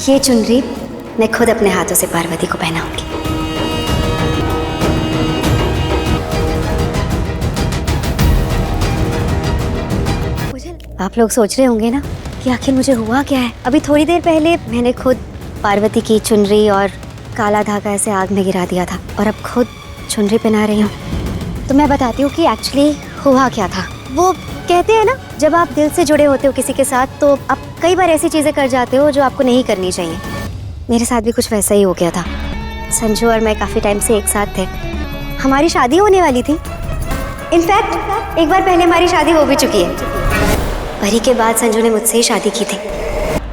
ये चुनरी मैं खुद अपने हाथों से पार्वती को पहनाऊंगी। आप लोग सोच रहे होंगे ना कि आखिर मुझे हुआ क्या है। अभी थोड़ी देर पहले मैंने खुद पार्वती की चुनरी और काला धागा ऐसे आग में गिरा दिया था और अब खुद चुनरी पहना रही हूँ। तो मैं बताती हूँ कि एक्चुअली हुआ क्या था। वो कहते हैं ना, जब आप दिल से जुड़े होते हो किसी के साथ तो आप कई बार ऐसी चीज़ें कर जाते हो जो आपको नहीं करनी चाहिए। मेरे साथ भी कुछ वैसा ही हो गया था। संजू और मैं काफ़ी टाइम से एक साथ थे। हमारी शादी होने वाली थी। इनफैक्ट एक बार पहले हमारी शादी हो भी चुकी है। परी के बाद संजू ने मुझसे ही शादी की थी,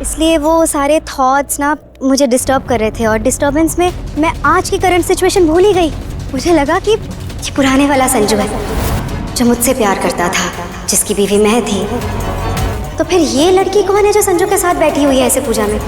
इसलिए वो सारे थॉट्स ना मुझे डिस्टर्ब कर रहे थे और डिस्टर्बेंस में मैं आज की करंट सिचुएशन भूल ही गई। मुझे लगा कि ये पुराने वाला संजू है जो मुझसे प्यार करता था, जिसकी बीवी मैं थी। तो फिर ये लड़की कौन है जो संजू के साथ बैठी हुई है ऐसे पूजा में?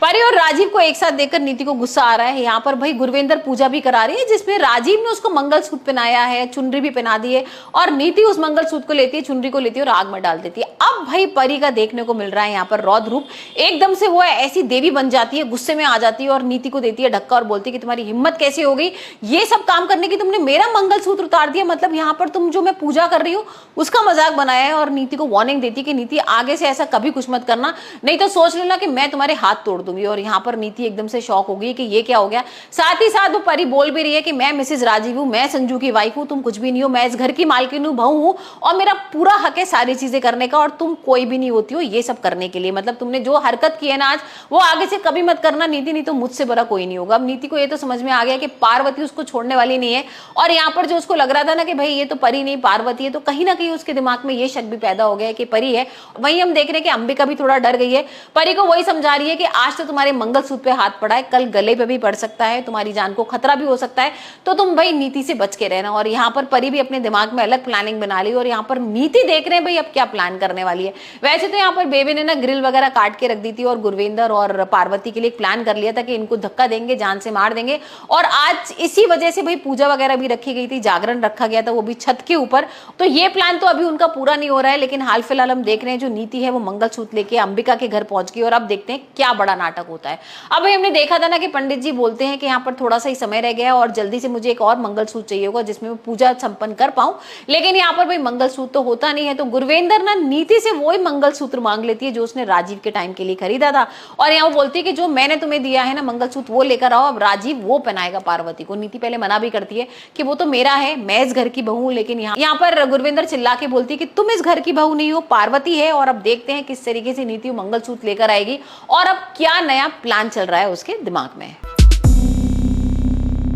परी और राजीव को एक साथ देखकर नीति को गुस्सा आ रहा है। यहाँ पर भाई गुरविंदर पूजा भी करा रही है जिसमें राजीव ने उसको मंगलसूत्र पहनाया है, चुनरी भी पहना दी है और नीति उस मंगलसूत्र को लेती है, चुनरी को लेती है और आग में डाल देती है। अब भाई परी का देखने को मिल रहा है यहाँ पर रौद्र रूप। एकदम से वो ऐसी देवी बन जाती है, गुस्से में आ जाती है और नीति को देती है धक्का और बोलती है कि तुम्हारी हिम्मत कैसे हो गई ये सब काम करने की, तुमने मेरा मंगलसूत्र उतार दिया, मतलब यहाँ पर तुम जो मैं पूजा कर रही हूँ उसका मजाक बनाया है। और नीति को वार्निंग देती है कि नीति आगे से ऐसा कभी कुछ मत करना, नहीं तो सोच लेना कि मैं तुम्हारे हाथ तोड़ दूंगी। और यहाँ पर नीति एकदम से शॉक हो गई कि ये क्या हो गया। साथ ही साथ वो परी बोल भी रही है कि मैं मिसेस राजीव हूं, मैं संजू की वाइफ हूं, तुम कुछ भी नहीं हो, मैं इस घर की मालकिन हूं, बहू हूं और मेरा पूरा हक है सारी चीजें करने का और तुम कोई भी नहीं होती हो ये सब करने के लिए। मतलब तुमने जो हरकत की है ना आज, वो आगे से कभी मत करना नीति, नहीं तो मुझसे बड़ा कोई नहीं होगा। अब नीति को ये तो समझ में आ गया कि पार्वती उसको छोड़ने वाली नहीं है और यहाँ पर जो उसको लग रहा था ना कि भाई ये तो परी नहीं पार्वती है, तो कहीं ना कहीं उसके दिमाग में ये शक भी पैदा हो गया कि परी है। वहीं हम देख रहे हैं कि अंबिका भी थोड़ा डर गई है, परी को वही समझा रही है कि आज तो तुम्हारे मंगलसूत्र पे हाथ पड़ा है, कल गले पे भी पड़ सकता है, तुम्हारी जान को खतरा भी हो सकता है, तो तुम भाई नीति से बच के रहना। और यहाँ पर परी भी अपने दिमाग में अलग प्लानिंग बना ली और यहाँ पर नीति देख रहे हैं भाई अब क्या प्लान करने वाली है। वैसे तो यहाँ पर बेबी ने ना ग्रिल वगैरह काट के रख दी थी और गुरविंदर और पार्वती के लिए प्लान कर लिया था कि इनको धक्का देंगे, जान से मार देंगे। और आज इसी वजह से भाई पूजा वगैरह भी रखी गई थी, जागरण रखा गया था, वो भी छत के ऊपर। तो ये प्लान तो अभी उनका पूरा नहीं हो रहा है, लेकिन हाल फिलहाल हम देख रहे हैं जो नीति है वो मंगलसूत्र लेके अंबिका के घर पहुंच गई और अब देखते हैं क्या बड़ा नाटक होता है। अब हमने देखा था ना कि पंडित जी बोलते हैं कि यहाँ पर थोड़ा सा ही समय रह गया और जल्दी से मुझे एक और मंगलसूत्र चाहिए होगा जिसमें मैं पूजा संपन्न कर पाऊं, लेकिन यहाँ पर भाई मंगलसूत्र तो होता नहीं है। तो गुरविंदर ना नीति से वही मंगलसूत्र मांग लेती है जो उसने राजीव के टाइम के लिए खरीदा था और यहाँ बोलती है कि जो मैंने तुम्हें दिया है ना मंगलसूत्र वो लेकर आओ, अब राजीव वो पहनाएगा पार्वती को। नीति पहले मना भी करती है कि वो तो मेरा है, मैं इस घर की बहू हूं, लेकिन यहाँ पर गुरविंदर चिल्ला के बोलती है कि तुम इस घर की बहू नहीं हो, पार्वती है। और अब देखते हैं किस तरीके से नीति मंगलसूत्र लेकर आएगी और अब क्या नया प्लान चल रहा है उसके दिमाग में।